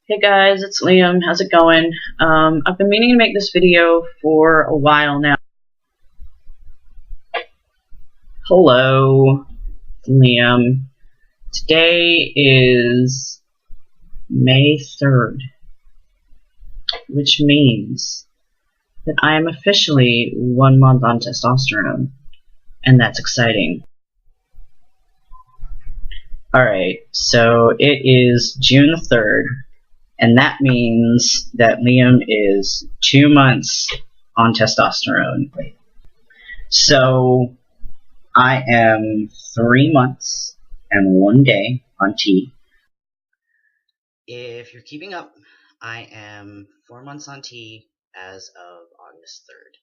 Hey guys, it's Liam. How's it going? I've been meaning to make this video for a while now. Hello, Liam. Today is May 3rd, which means that I am officially 1 month on testosterone, and that's exciting. Alright, so it is June the 3rd, and that means that Liam is 2 months on testosterone. So I am 3 months and 1 day on T. If you're keeping up, I am 4 months on T as of August 3rd.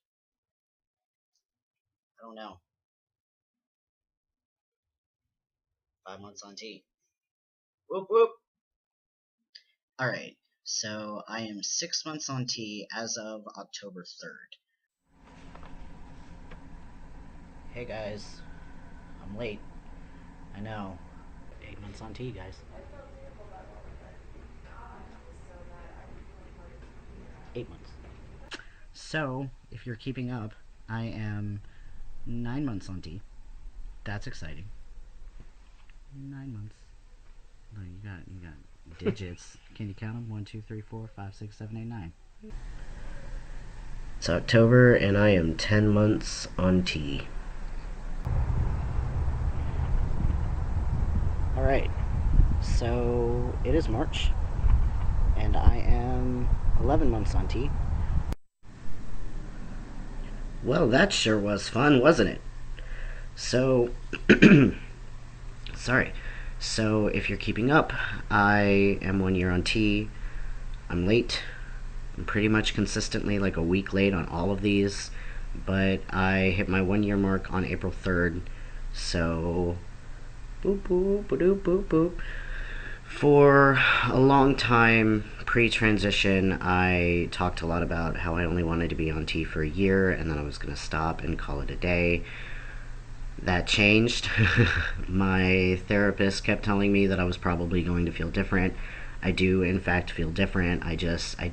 I don't know. 5 months on T. Whoop whoop. Alright, so I am 6 months on T as of October 3rd. Hey guys, I'm late. I know. 8 months on T, guys. 8 months. So, if you're keeping up, I am 9 months on T. That's exciting. 9 months. No, you got digits. Can you count them? 1, 2, 3, 4, 5, 6, 7, 8, 9. It's October and I am 10 months on T. Alright, so it is March and I am 11 months on T. Well, that sure was fun, wasn't it? So, sorry. So, if you're keeping up, I am 1 year on T. I'm late. I'm pretty much consistently like a week late on all of these, but I hit my 1 year mark on April 3rd. So, boop boop boop boop boop. For a long time pre-transition, I talked a lot about how I only wanted to be on T for a year and then I was going to stop and call it a day. That changed. My therapist kept telling me that I was probably going to feel different. I do, in fact, feel different. I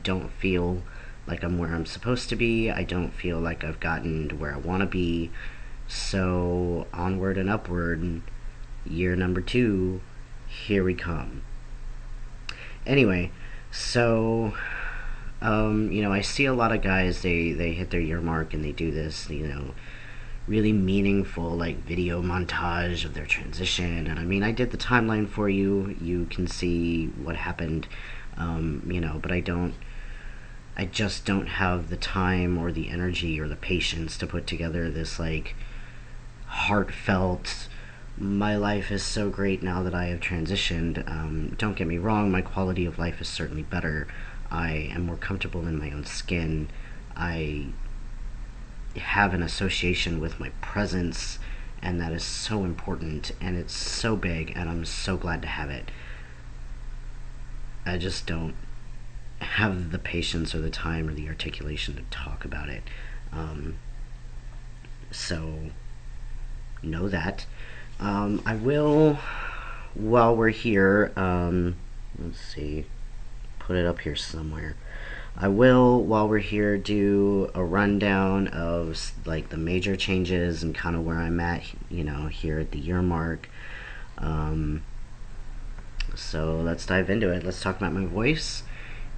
don't feel like I'm where I'm supposed to be. I don't feel like I've gotten to where I want to be. So, onward and upward, year number 2, here we come. Anyway, so, I see a lot of guys, they hit their year mark and they do this, really meaningful like video montage of their transition, and I mean I did the timeline for you. You can see what happened, but I just don't have the time or the energy or the patience to put together this like heartfelt, my life is so great now that I have transitioned. Don't get me wrong, my quality of life is certainly better. I am more comfortable in my own skin. I have an association with my presence, and that is so important, and it's so big, and I'm so glad to have it. I just don't have the patience or the time or the articulation to talk about it. So know that. I will, while we're here, let's see, put it up here somewhere. I will, while we're here, do a rundown of like the major changes and kind of where I'm at, here at the year mark. So let's dive into it. Let's talk about my voice.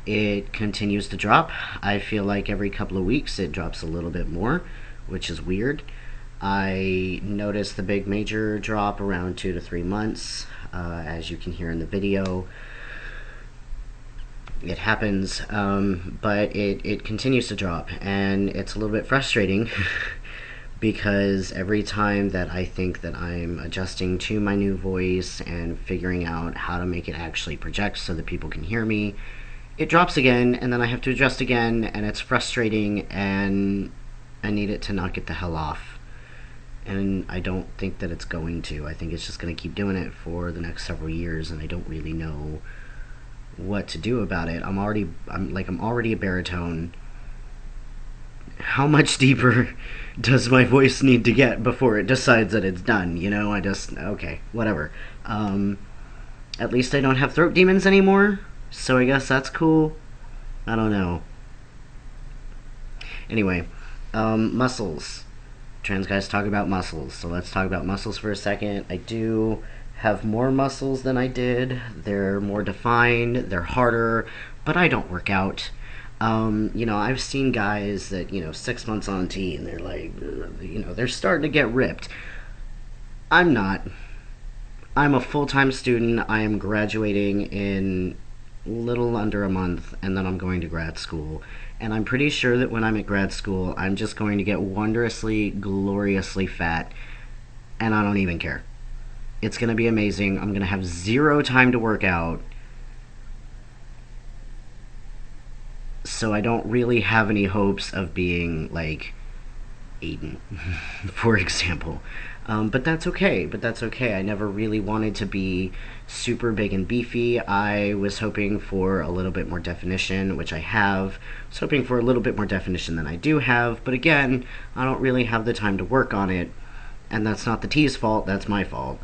It continues to drop. I feel like every couple of weeks it drops a little bit more, which is weird. I noticed the big major drop around 2 to 3 months, as you can hear in the video. It happens, but it continues to drop, and it's a little bit frustrating because every time that I think that I'm adjusting to my new voice and figuring out how to make it actually project so that people can hear me, it drops again, and then I have to adjust again, and it's frustrating, and I need it to not get the hell off. And I don't think that it's going to. I think it's just going to keep doing it for the next several years, and I don't really know what to do about it. I'm already a baritone. How much deeper does my voice need to get before it decides that it's done? Okay, whatever. At least I don't have throat demons anymore. So I guess that's cool. I don't know. Anyway, muscles. Trans guys talk about muscles, so let's talk about muscles for a second. I do have more muscles than I did. They're more defined, they're harder, but I don't work out. I've seen guys that, 6 months on T and they're like, they're starting to get ripped. I'm not. I'm a full time student. I am graduating in little under a month, and then I'm going to grad school. And I'm pretty sure that when I'm at grad school, I'm just going to get wondrously, gloriously fat, and I don't even care. It's going to be amazing. I'm going to have zero time to work out, so I don't really have any hopes of being like Aiden, for example. But that's okay. But that's okay. I never really wanted to be super big and beefy. I was hoping for a little bit more definition, which I have. I was hoping for a little bit more definition than I do have. But again, I don't really have the time to work on it. And that's not the T's fault. That's my fault.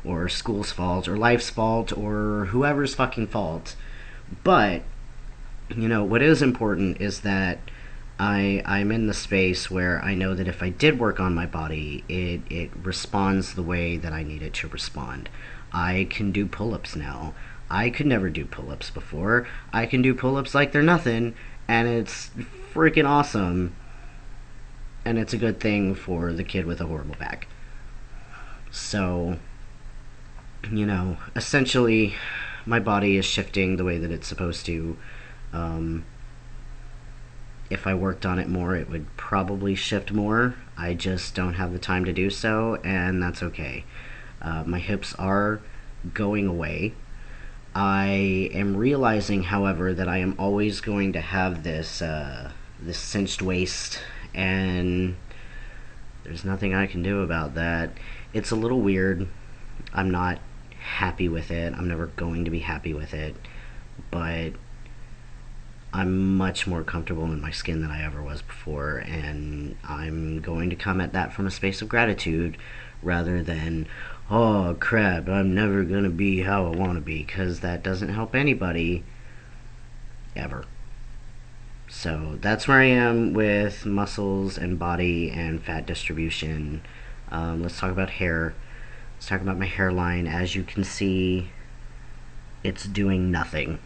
Or school's fault. Or life's fault. Or whoever's fucking fault. But, what is important is that I'm in the space where I know that if I did work on my body, it responds the way that I need it to respond. I can do pull-ups now. I could never do pull-ups before. I can do pull-ups like they're nothing, and it's freaking awesome. And it's a good thing for the kid with a horrible back. So, essentially, my body is shifting the way that it's supposed to. Um, if I worked on it more, it would probably shift more. I just don't have the time to do so, and that's okay. My hips are going away. I am realizing, however, that I am always going to have this cinched waist, and there's nothing I can do about that. It's a little weird. I'm not happy with it. I'm never going to be happy with it, but I'm much more comfortable in my skin than I ever was before, and I'm going to come at that from a space of gratitude rather than, oh crap, I'm never gonna be how I want to be, because that doesn't help anybody ever. So that's where I am with muscles and body and fat distribution. Let's talk about hair. Let's talk about my hairline. As you can see, it's doing nothing.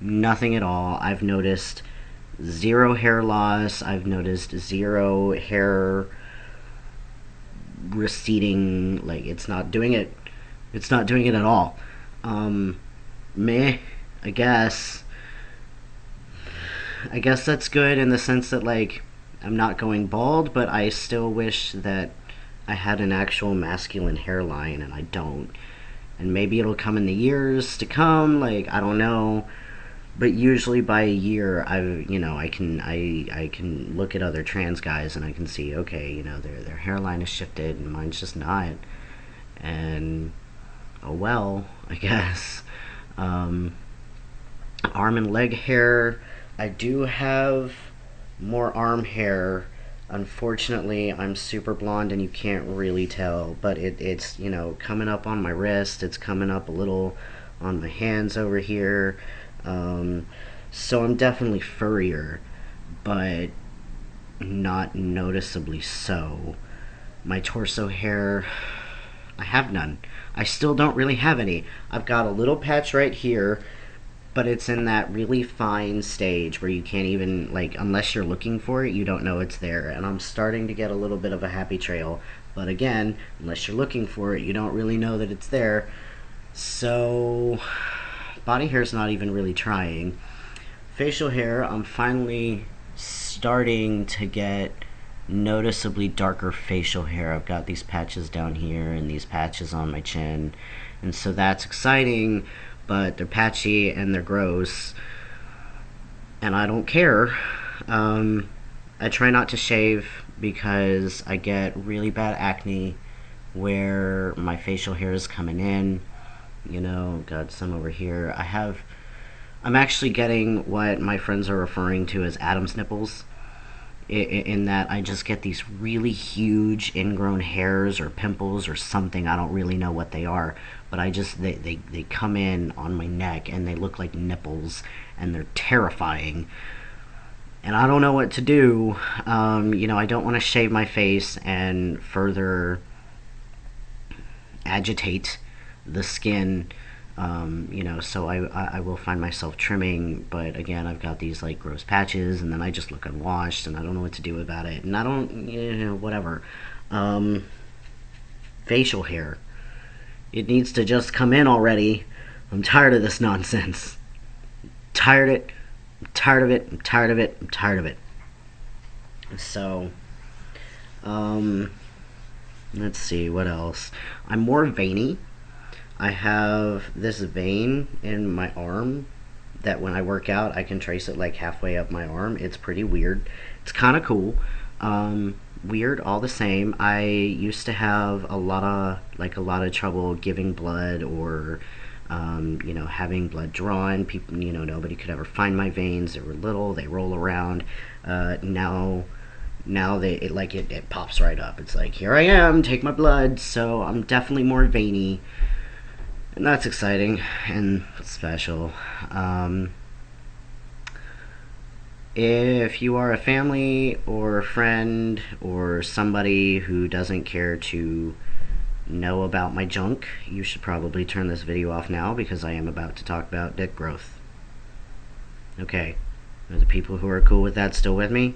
Nothing at all. I've noticed zero hair loss. I've noticed zero hair receding. Like, it's not doing it. It's not doing it at all. Meh, I guess. I guess that's good in the sense that, like, I'm not going bald, but I still wish that I had an actual masculine hairline, and I don't. And maybe it'll come in the years to come, like, I don't know. But usually by a year, I can look at other trans guys and I can see, okay, their hairline is shifted and mine's just not. And oh well, I guess. Arm and leg hair, I do have more arm hair. Unfortunately, I'm super blonde and you can't really tell, but it's coming up on my wrist. It's coming up a little on my hands over here. So I'm definitely furrier, but not noticeably so. My torso hair, I have none. I still don't really have any. I've got a little patch right here, but it's in that really fine stage where you can't even, like, unless you're looking for it, you don't know it's there. And I'm starting to get a little bit of a happy trail. But again, unless you're looking for it, you don't really know that it's there. So, body hair's not even really trying. Facial hair, I'm finally starting to get noticeably darker facial hair. I've got these patches down here and these patches on my chin. And so that's exciting, but they're patchy and they're gross. And I don't care. I try not to shave because I get really bad acne where my facial hair is coming in. Got some over here. I'm actually getting what my friends are referring to as Adam's nipples. in that I just get these really huge ingrown hairs or pimples or something. I don't really know what they are, but they come in on my neck and they look like nipples and they're terrifying. And I don't know what to do. I don't want to shave my face and further agitate the skin. So I will find myself trimming, but again, I've got these like gross patches, and then I just look unwashed, and I don't know what to do about it, and I don't, whatever. Um, Facial hair, it needs to just come in already. I'm tired of this nonsense. Tired of it. I'm tired of it. I'm tired of it. I'm tired of it. So, um, let's see what else. I'm more veiny. I have this vein in my arm that when I work out, I can trace it like halfway up my arm. It's pretty weird. It's kind of cool. Weird all the same. I used to have a lot of trouble giving blood or having blood drawn. People, nobody could ever find my veins. They were little. They roll around. Now it pops right up. It's like, here I am, take my blood. So I'm definitely more veiny, and that's exciting and special. If you are a family or a friend or somebody who doesn't care to know about my junk, you should probably turn this video off now because I am about to talk about dick growth. Okay, are the people who are cool with that still with me?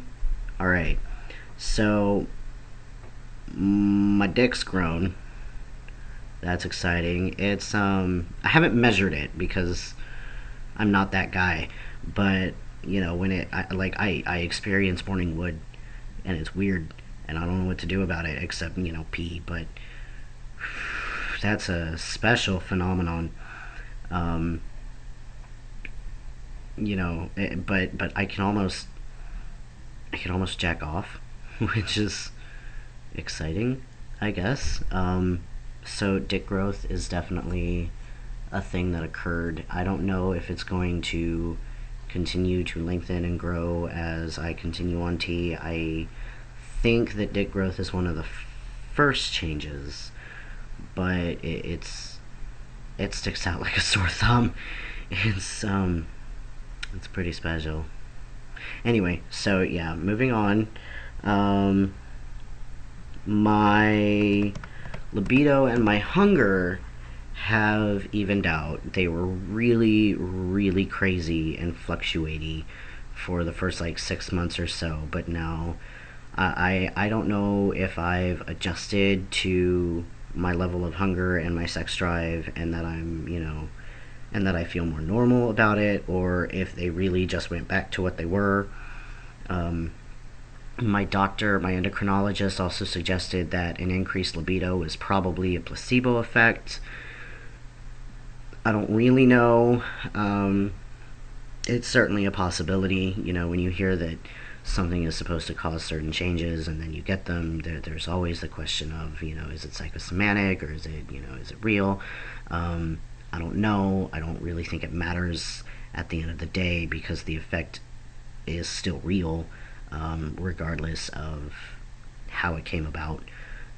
Alright, so my dick's grown. That's exciting. I haven't measured it because I'm not that guy, but when I experience morning wood, and it's weird, and I don't know what to do about it except pee. But that's a special phenomenon. Um, but I can almost jack off, which is exciting, I guess. So dick growth is definitely a thing that occurred. I don't know if it's going to continue to lengthen and grow as I continue on T. I think that dick growth is one of the first changes, but it sticks out like a sore thumb. It's pretty special. Anyway, so yeah, moving on. My libido and my hunger have evened out. They were really, really crazy and fluctuating for the first like 6 months or so, but now I don't know if I've adjusted to my level of hunger and my sex drive, and that and that I feel more normal about it, or if they really just went back to what they were. My doctor, my endocrinologist, also suggested that an increased libido is probably a placebo effect. I don't really know. It's certainly a possibility. When you hear that something is supposed to cause certain changes and then you get them, there's always the question of, is it psychosomatic, or is it real? I don't know. I don't really think it matters at the end of the day because the effect is still real, regardless of how it came about.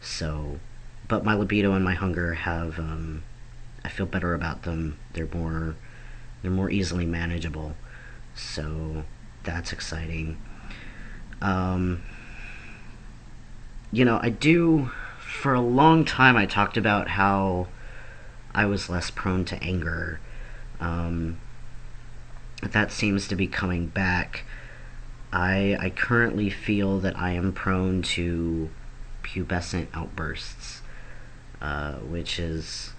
So, but my libido and my hunger have, I feel better about them. They're more easily manageable. So that's exciting. Um, I do. For a long time, I talked about how I was less prone to anger. Um, that seems to be coming back. I currently feel that I am prone to pubescent outbursts, which is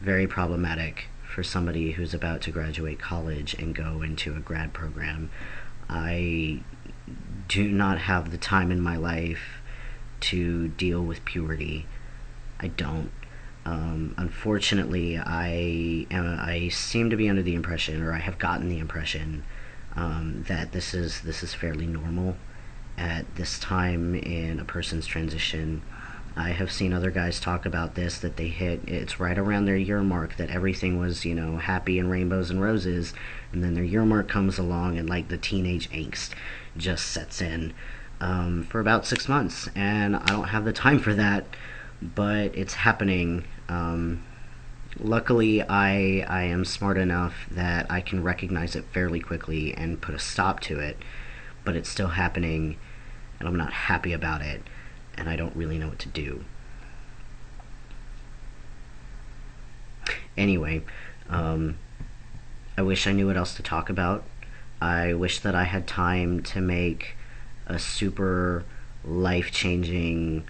very problematic for somebody who's about to graduate college and go into a grad program. I do not have the time in my life to deal with puberty. I don't. Unfortunately, I seem to be under the impression, or I have gotten the impression, that this is fairly normal at this time in a person's transition. I have seen other guys talk about this, that it's right around their year mark that everything was, happy and rainbows and roses, and then their year mark comes along and like the teenage angst just sets in. for about 6 months, and I don't have the time for that, but it's happening. Luckily, I am smart enough that I can recognize it fairly quickly and put a stop to it, but it's still happening, and I'm not happy about it, and I don't really know what to do. Anyway, um, I wish I knew what else to talk about. I wish that I had time to make a super life changing,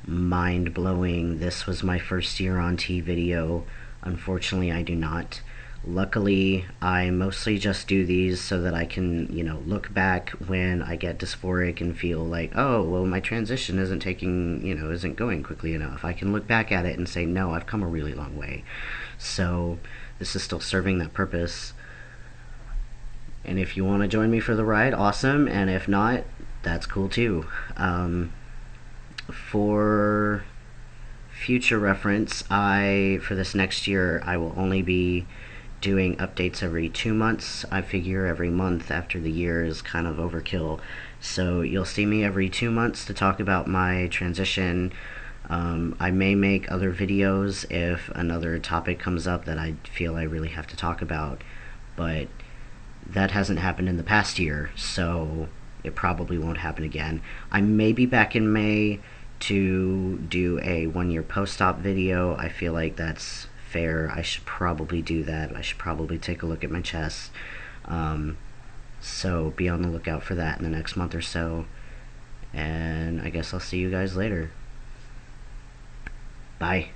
mind blowing, this was my first year on T video. Unfortunately, I do not. Luckily, I mostly just do these so that I can, look back when I get dysphoric and feel like, oh, well, my transition isn't going quickly enough. I can look back at it and say, no, I've come a really long way. So, this is still serving that purpose. And if you want to join me for the ride, awesome. And if not, that's cool too. For future reference, for this next year, I will only be doing updates every 2 months. I figure every month after the year is kind of overkill. So you'll see me every 2 months to talk about my transition. I may make other videos if another topic comes up that I feel I really have to talk about, but that hasn't happened in the past year, so it probably won't happen again. I may be back in May to do a 1 year post-op video. I feel like that's fair. I should probably do that. I should probably take a look at my chest. So be on the lookout for that in the next month or so. And I guess I'll see you guys later. Bye.